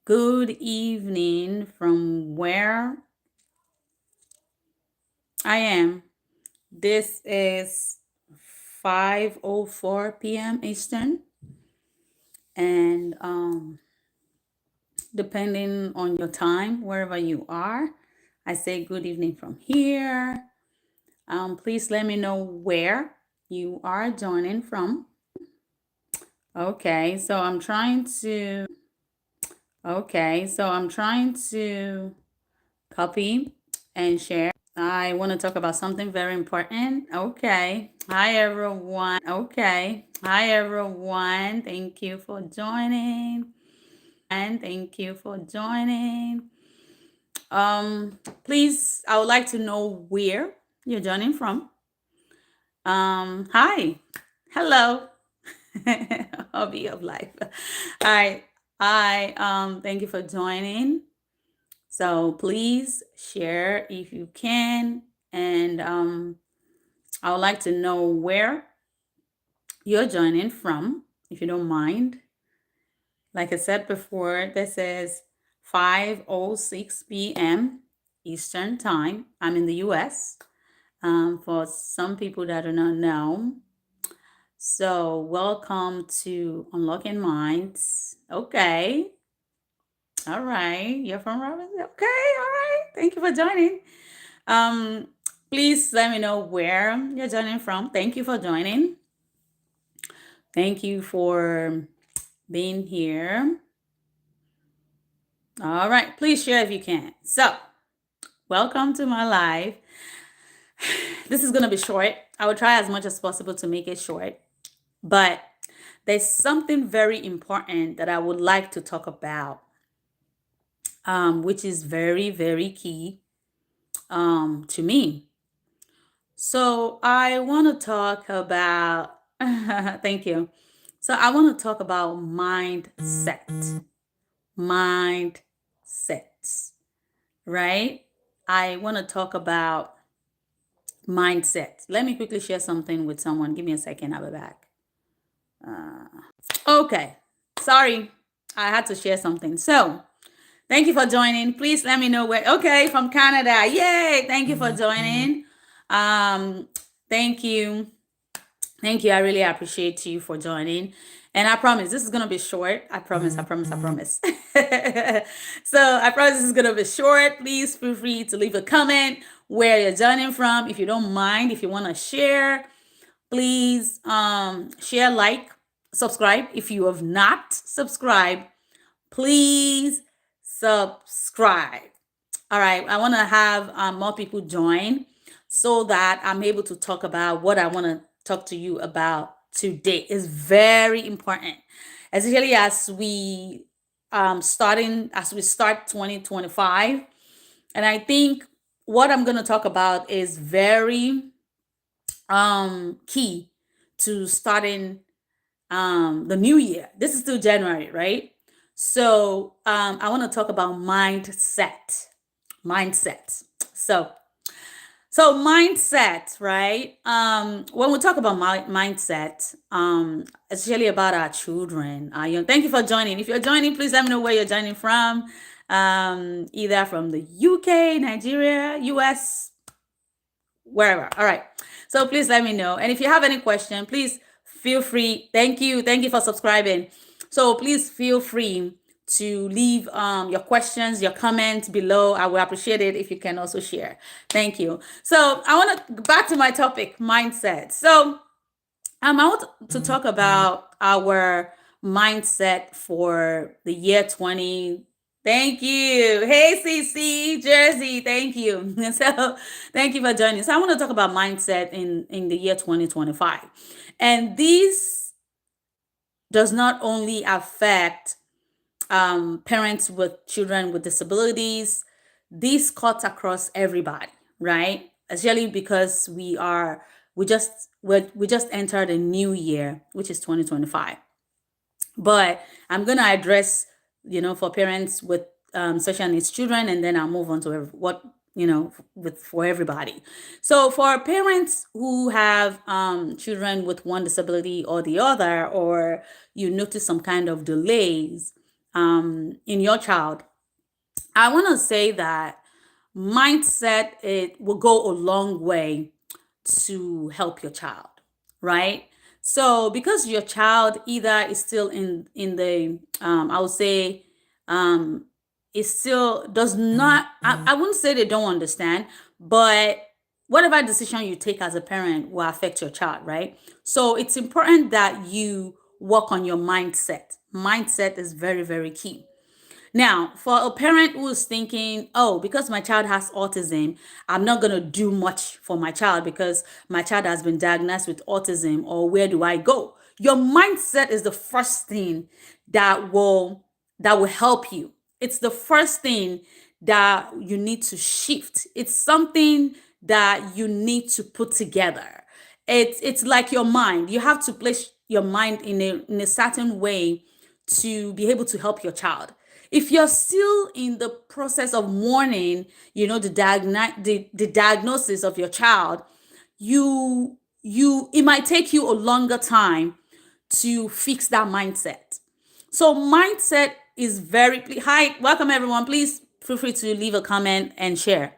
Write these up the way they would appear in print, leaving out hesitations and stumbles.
Good evening from where I am. This is 5:04 p.m. Eastern, and depending on your time, wherever you are, I say good evening from here. Please let me know where you are joining from. Okay, so I'm trying to. Okay, so I'm trying to copy and share. I want to talk about something very important. Okay. Hi, everyone. Okay. Hi, everyone. Thank you for joining. Thank you for joining. Please, I would like to know where you're joining from. Hi. Hello. Hobby of life. All right. Thank you for joining. So please share if you can. And I would like to know where you're joining from, if you don't mind. Like I said before, this is 5:06 p.m. Eastern Time. I'm in the US. For some people that do not know. So welcome to Unlocking Minds. Okay. All right. You're from Robinson. Okay. All right. Thank you for joining. Um, Please let me know where you're joining from. Thank you for joining. Thank you for being here. All right, please share if you can. So, welcome to my live. This is going to be short. I will try as much as possible to make it short, but there's something very important that I would like to talk about, which is very, very key to me. So, I want to talk about, thank you. So, I want to talk about mindset. Mindsets, right? I want to talk about mindset. Let me quickly share something with someone. Give me a second. I'll be back. Okay. Sorry. I had to share something. So, thank you for joining. Please let me know where. Okay, from Canada. Yay. Thank you for joining. Um, Thank you. Thank you. I really appreciate you for joining. And I promise this is going to be short. I promise, I promise, I promise. So I promise this is going to be short. Please feel free to leave a comment where you're joining from. If you don't mind, if you want to share, please share, like, subscribe. If you have not subscribed, please subscribe. All right. I want to have more people join so that I'm able to talk about what I want to talk to you about today. Is very important, especially as we start 2025. And I think what I'm going to talk about is very key to starting the new year. This is still January, right? So I want to talk about mindset. Mindset. So mindset, right? When we talk about mindset, it's really about our children. Thank you for joining. If you're joining, please let me know where you're joining from. Either from the UK, Nigeria, US, wherever. All right. So please let me know. And if you have any question, please feel free. Thank you. Thank you for subscribing. So please feel free to leave your questions, your comments below. I will appreciate it if you can also share. Thank you. So I want to go back to my topic, mindset. So I want to talk about our mindset for the year 20. Thank you. Hey, CC, Jersey. Thank you. So thank you for joining. So I want to talk about mindset in the year 2025. And this does not only affect parents with children with disabilities. This cuts across everybody, right? Especially because we just entered a new year, which is 2025. But I'm gonna address, for parents with special needs children, and then I'll move on to what with for everybody. So for parents who have children with one disability or the other, or you notice some kind of delays in your child, I want to say that mindset, it will go a long way to help your child, right? So because your child either is still in the I would say it still does not, I wouldn't say they don't understand, but whatever decision you take as a parent will affect your child, right? So it's important that you work on your mindset. Mindset is very, very key. Now, for a parent who's thinking, oh, because my child has autism, I'm not going to do much for my child because my child has been diagnosed with autism, or where do I go? Your mindset is the first thing that will help you. It's the first thing that you need to shift. It's something that you need to put together. It's like your mind. You have to place your mind in a certain way to be able to help your child. If you're still in the process of mourning, the diagnosis of your child, it might take you a longer time to fix that mindset. So mindset is very, hi, welcome everyone. Please feel free to leave a comment and share.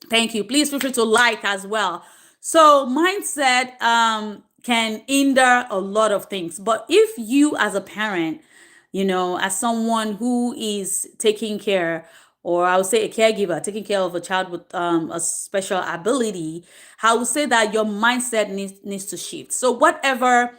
Thank you. Please feel free to like as well. So mindset can hinder a lot of things. But if you as a parent, as someone who is taking care, or I would say a caregiver, taking care of a child with a special ability, I would say that your mindset needs to shift. So whatever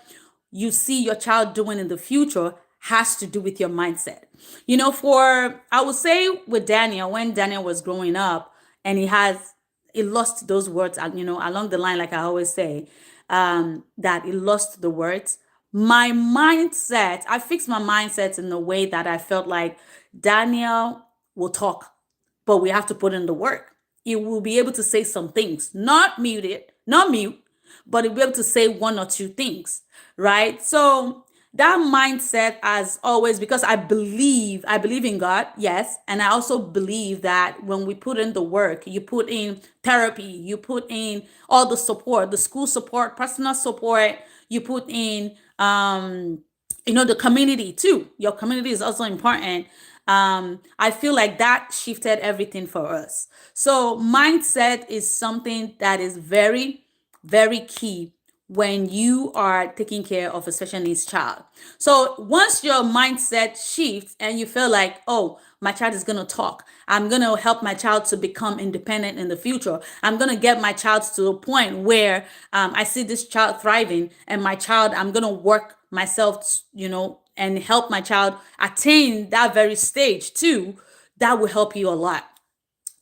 you see your child doing in the future has to do with your mindset. I would say with Daniel, when Daniel was growing up and he lost those words, along the line, like I always say, that he lost the words. I fixed my mindset in the way that I felt like Daniel will talk, but we have to put in the work. He will be able to say some things, not mute, but he'll be able to say one or two things, right? So that mindset, as always, because I believe in God, yes, and I also believe that when we put in the work, you put in therapy, you put in all the support, the school support, personal support, you put in the community too. Your community is also important. I feel like that shifted everything for us. So mindset is something that is very, very key when you are taking care of a special needs child. So once your mindset shifts and you feel like, oh, my child is going to talk, I'm going to help my child to become independent in the future, I'm going to get my child to a point where I see this child thriving, and I'm going to work myself, and help my child attain that very stage too. That will help you a lot.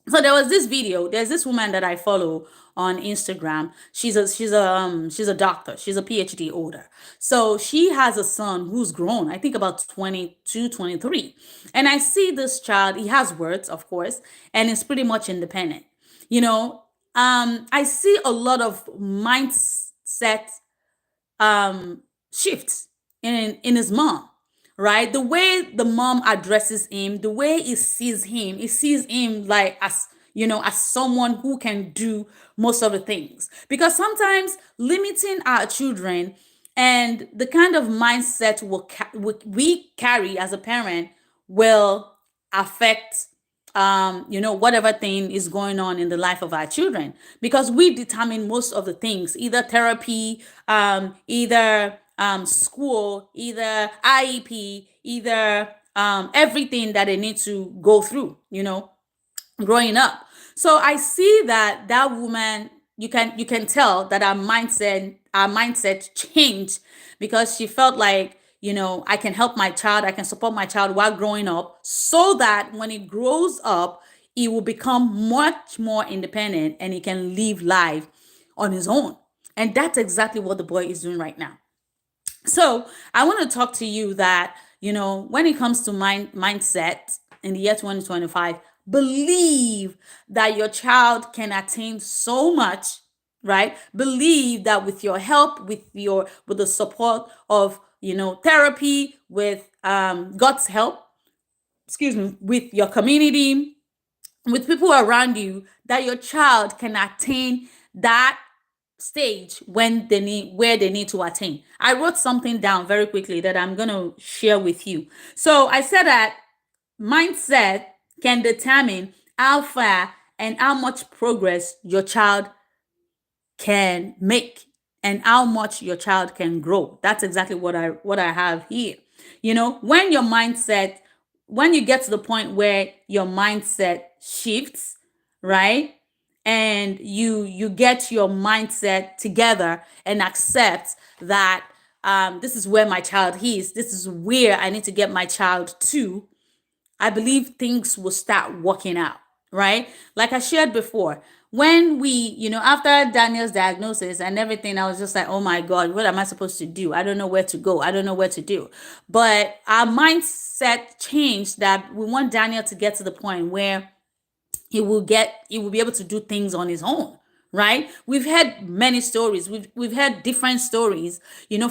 So there's this woman that I follow on Instagram. She's a doctor. She's a PhD holder. So she has a son who's grown, I think about 22, 23. And I see this child, he has words, of course, and is pretty much independent. I see a lot of mindset shift in his mom, right? The way the mom addresses him, the way he sees him like as someone who can do most of the things. Because sometimes limiting our children and the kind of mindset we carry as a parent will affect whatever thing is going on in the life of our children, because we determine most of the things, either therapy, either school, either IEP, either everything that they need to go through, growing up. So I see that woman, you can tell that our mindset changed, because she felt like, I can help my child, I can support my child while growing up, so that when he grows up, he will become much more independent and he can live life on his own. And that's exactly what the boy is doing right now. So I want to talk to you that, when it comes to mindset in the year 2025, believe that your child can attain so much, right? Believe that with your help, with the support of, therapy, with God's help, excuse me, with your community, with people around you, that your child can attain that stage when they need where they need to attain. I wrote something down very quickly that I'm going to share with you. So I said that mindset can determine how far and how much progress your child can make and how much your child can grow. That's exactly what I have here. When your mindset, when you get to the point where your mindset shifts, right? And you get your mindset together and accept that this is where my child is, this is where I need to get my child to, I believe things will start working out, right? Like I shared before, when after Daniel's diagnosis and everything, I was just like, oh my God, what am I supposed to do? I don't know where to go. I don't know where to do. But our mindset changed that we want Daniel to get to the point where he will be able to do things on his own, right? We've had many stories, we've had different stories,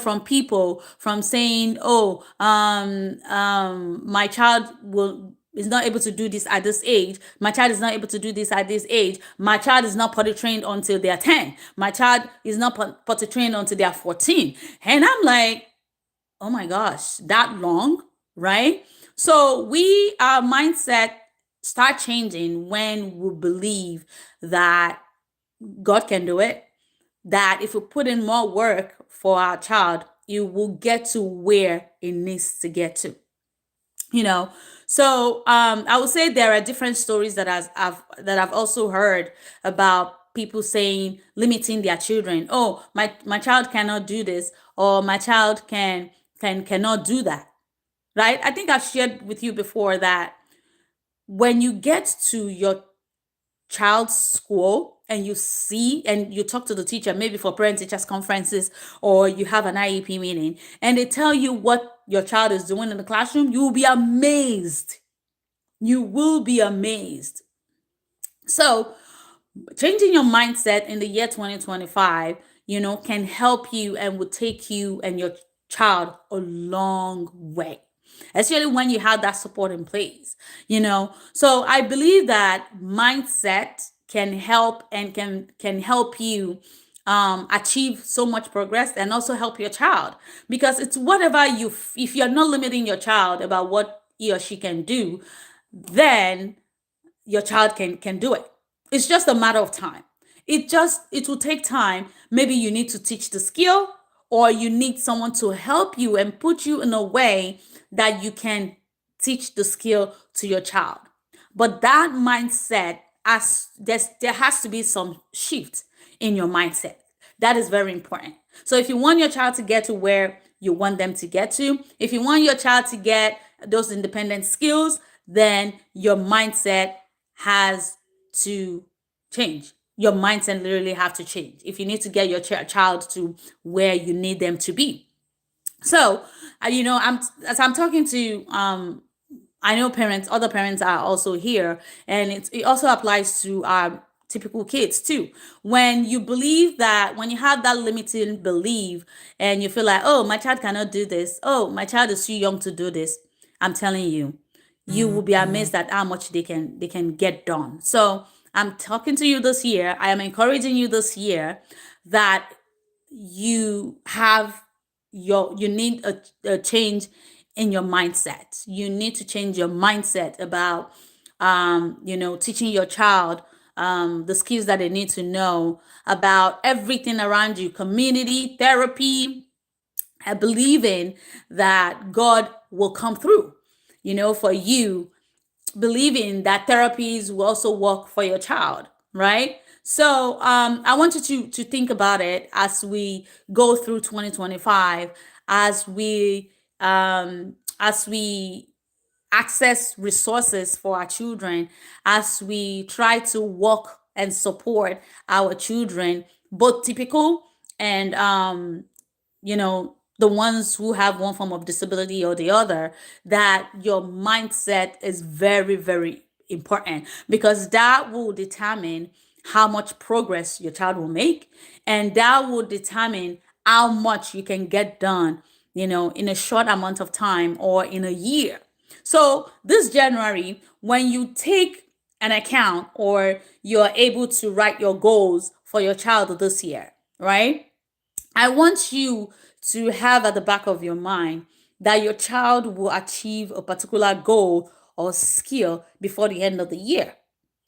from people, from saying, oh, my child will is not able to do this at this age, my child is not able to do this at this age, my child is not potty trained until they're 10, my child is not potty trained until they're 14. And I'm like, oh my gosh, that long, right? So our mindset start changing when we believe that God can do it, that if we put in more work for our child, it will get to where it needs to get to. So I would say there are different stories that I've also heard about people saying, limiting their children. Oh, my child cannot do this, or my child cannot do that, right? I think I've shared with you before that when you get to your child's school and you talk to the teacher, maybe for parent teachers conferences, or you have an IEP meeting, and they tell you what your child is doing in the classroom, you will be amazed. You will be amazed. So changing your mindset in the year 2025, can help you and will take you and your child a long way, especially when you have that support in place. So I believe that mindset can help and can help you achieve so much progress, and also help your child, because it's whatever if you're not limiting your child about what he or she can do, then your child can do it. It's just a matter of time. It will take time. Maybe you need to teach the skill, or you need someone to help you and put you in a way that you can teach the skill to your child. But that mindset, there has to be some shift in your mindset. That is very important. So if you want your child to get to where you want them to get to, if you want your child to get those independent skills, then your mindset has to change. Your mindset literally have to change if you need to get your child to where you need them to be. So, I'm talking to I know other parents are also here, and it also applies to typical kids too. When you have that limiting belief, and you feel like, oh, my child cannot do this, oh, my child is too young to do this, I'm telling you, you will be amazed at how much they can get done. So I'm talking to you this year. I am encouraging you this year that you need a change in your mindset. You need to change your mindset about teaching your child the skills that they need to know about everything around you, community, therapy, believing that God will come through, for you, believing that therapies will also work for your child, right? So I want you to think about it as we go through 2025, as we access resources for our children, as we try to work and support our children, both typical and the ones who have one form of disability or the other, that your mindset is very, very important, because that will determine how much progress your child will make, and that will determine how much you can get done, in a short amount of time or in a year. So this January, when you take an account, or you're able to write your goals for your child this year, right? I want you to have at the back of your mind that your child will achieve a particular goal or skill before the end of the year.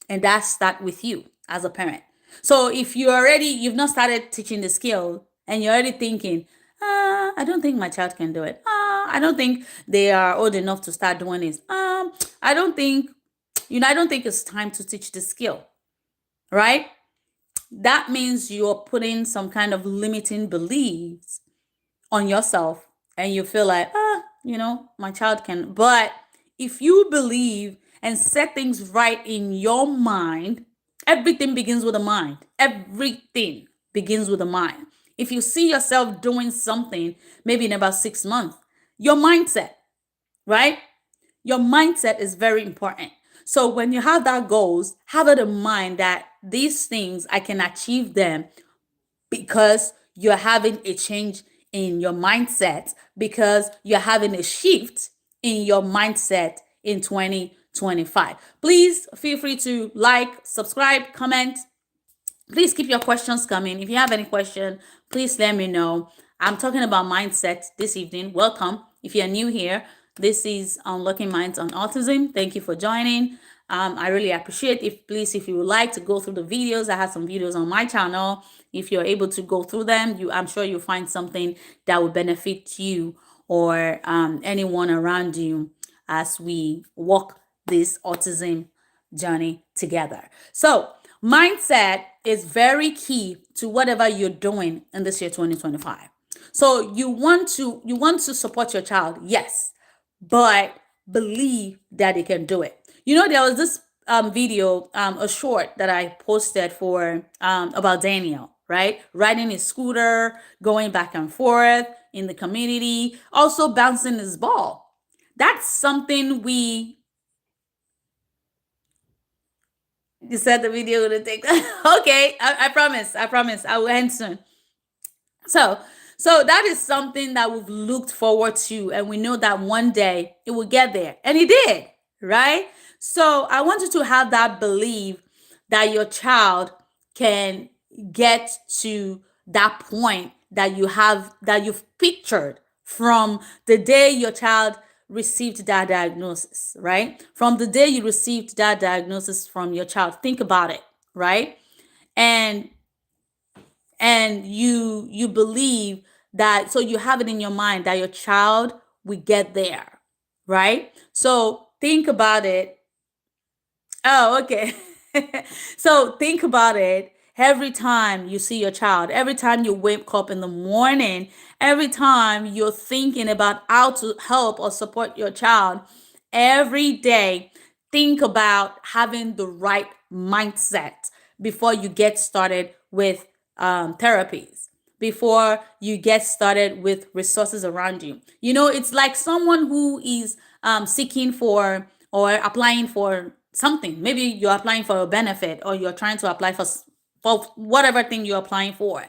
And that start with you as a parent. So if you've not started teaching the skill and you're already thinking, I don't think my child can do it. I don't think they are old enough to start doing this. I don't think, I don't think it's time to teach the skill, right? That means you're putting some kind of limiting beliefs on yourself and you feel like, my child can. But if you believe and set things right in your mind, everything begins with the mind. Everything begins with the mind. If you see yourself doing something, maybe in about 6 months, your mindset, right? Your mindset is very important. So when you have that goals, have it in mind that these things I can achieve them because you're having a change in your mindset, because you're having a shift in your mindset in 2025. Please feel free to like, subscribe, comment. Please keep your questions coming. If you have any question, please let me know. I'm talking about mindset this evening. Welcome. If you're new here, this is Unlocking Minds on Autism. Thank you for joining. I really appreciate if you would like to go through the videos. I have some videos on my channel. If you're able to go through them, I'm sure you'll find something that will benefit you or anyone around you as we walk this autism journey together. So mindset is very key to whatever you're doing in this year 2025. So you want to support your child, yes, but believe that they can do it. There was this video, a short that I posted for about Daniel, right? Riding his scooter, going back and forth in the community, also bouncing his ball. That's something you said the video would take that. Okay, I promise. I promise. I will end soon. So, that is something that we've looked forward to, and we know that one day it will get there, and it did, right? So, I want you to have that belief that your child can get to that point that you've pictured from the day your child received that diagnosis, right? From the day you received that diagnosis from your child, think about it, right? And you believe that, so you have it in your mind that your child will get there, right? So think about it. Oh, okay. So think about it every time you see your child, every time you wake up in the morning, every time you're thinking about how to help or support your child, every day, think about having the right mindset before you get started with therapies, before you get started with resources around you. It's like someone who is seeking for or applying for something. Maybe you're applying for a benefit or you're trying to apply for whatever thing you're applying for.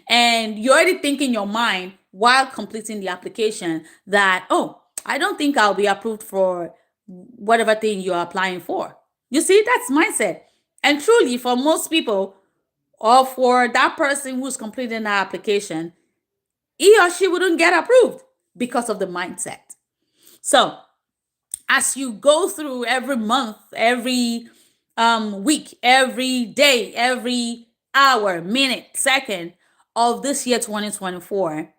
And you're already thinking in your mind while completing the application that, oh, I don't think I'll be approved for whatever thing you're applying for. You see, that's mindset. And truly, for most people, or for that person who's completing that application, he or she wouldn't get approved because of the mindset. So, as you go through every month, every week, every day, every hour, minute, second of this year 2024,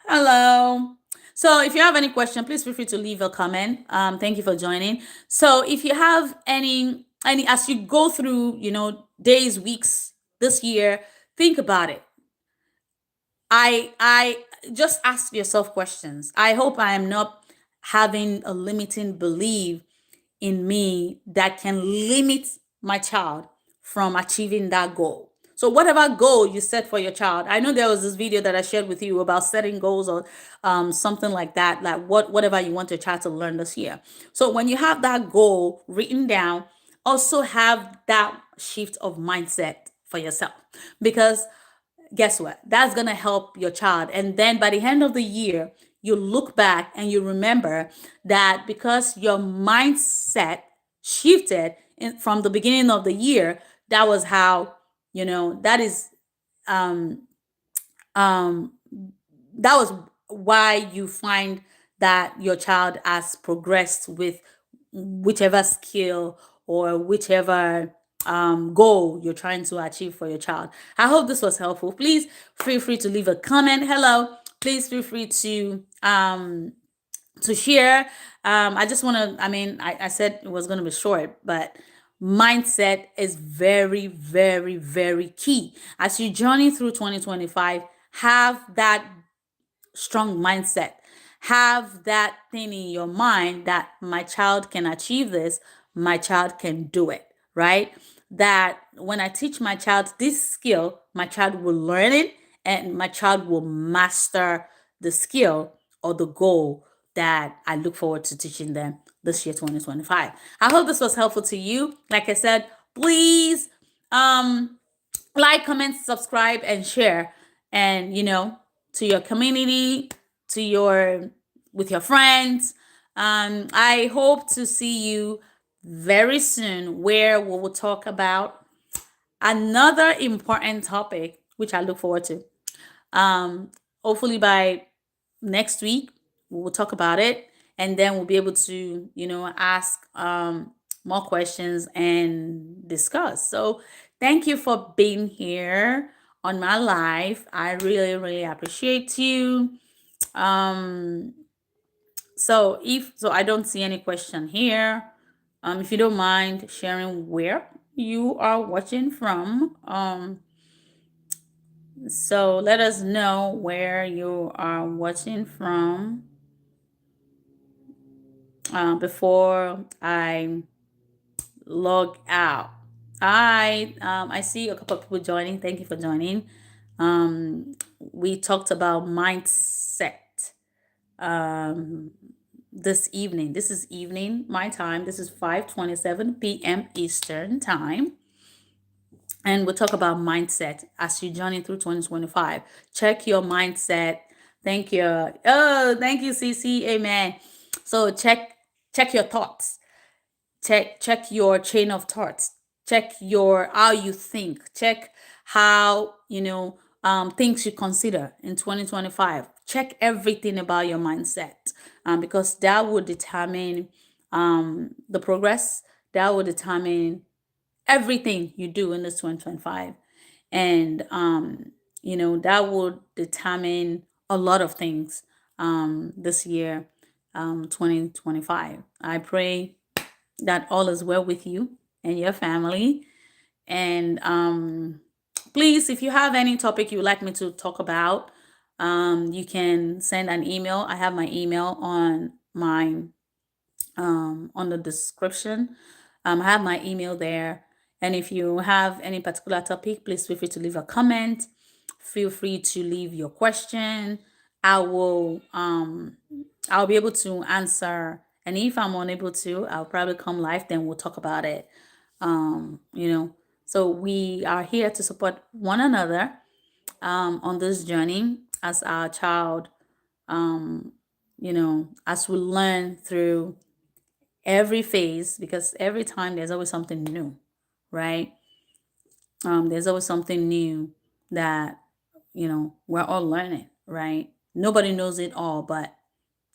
hello. So if you have any question, please feel free to leave a comment. Thank you for joining. So if you have any as you go through, days, weeks this year, think about it. I just ask yourself questions. I hope I am not having a limiting belief in me that can limit my child from achieving that goal. So whatever goal you set for your child, I know there was this video that I shared with you about setting goals or something like that, like whatever you want your child to learn this year. So when you have that goal written down, also have that shift of mindset for yourself, because guess what? That's going to help your child. And then by the end of the year, you look back and you remember that because your mindset shifted from the beginning of the year, that was how, that is um that was why you find that your child has progressed with whichever skill or whichever goal you're trying to achieve for your child. I hope this was helpful. Please feel free to leave a comment. Hello. Please feel free to share. I just want to, I said it was going to be short, but mindset is very, very, very key. As you journey through 2025, have that strong mindset. Have that thing in your mind that my child can achieve this, my child can do it, right? That when I teach my child this skill, my child will learn it and my child will master the skill or the goal that I look forward to teaching them this year 2025. I hope this was helpful to you. Like I said, please like, comment, subscribe, and share. And to your community, to your with your friends. I hope to see you very soon, where we will talk about another important topic, which I look forward to. Hopefully by next week we will talk about it, and then we'll be able to ask more questions and discuss. So thank you for being here on my live. I really, really appreciate you. So I don't see any question here. If you don't mind sharing where you are watching from, so let us know where you are watching from before I log out. I see a couple of people joining. Thank you for joining. We talked about mindset this evening. This is evening my time. This is 5:27 p.m. Eastern time. And we'll talk about mindset as you journey through 2025. Check your mindset. Thank you. Oh, thank you, CC. Amen. So check your thoughts. Check your chain of thoughts. Check your how you think. Check how things you consider in 2025. Check everything about your mindset, because that will determine the progress. That will determine everything you do in this 2025, and that will determine a lot of things this year, 2025. I pray that all is well with you and your family. And please, if you have any topic you would like me to talk about, you can send an email. I have my email on the description. I have my email there. And if you have any particular topic, please feel free to leave a comment. Feel free to leave your question. I'll be able to answer. And if I'm unable to, I'll probably come live, then we'll talk about it. So we are here to support one another on this journey as our child, as we learn through every phase, because every time there's always something new, right? There's always something new that we're all learning, right? Nobody knows it all, but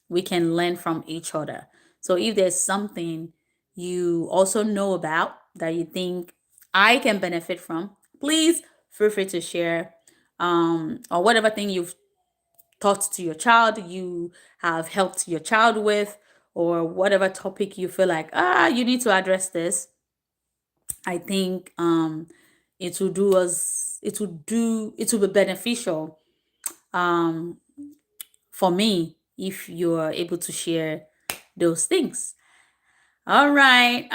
we can learn from each other. So if there's something you also know about that you think I can benefit from, please feel free to share, or whatever thing you've taught to your child, you have helped your child with, or whatever topic you feel like you need to address this. I think it will do us it will be beneficial for me if you're able to share those things. All right.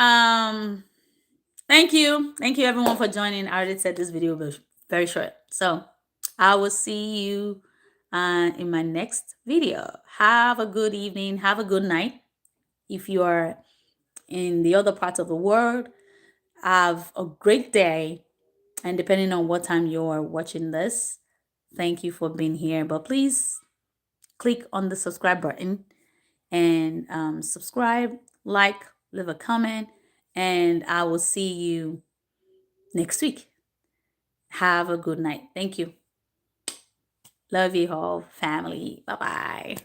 Thank you everyone for joining. I already said this video was very short, so I will see you in my next video. Have a good evening, have a good night. If you are in the other parts of the world, have a great day. And depending on what time you are watching this, thank you for being here. But please click on the subscribe button and subscribe, like, leave a comment, and I will see you next week. Have a good night. Thank you. Love you all, family. Bye bye.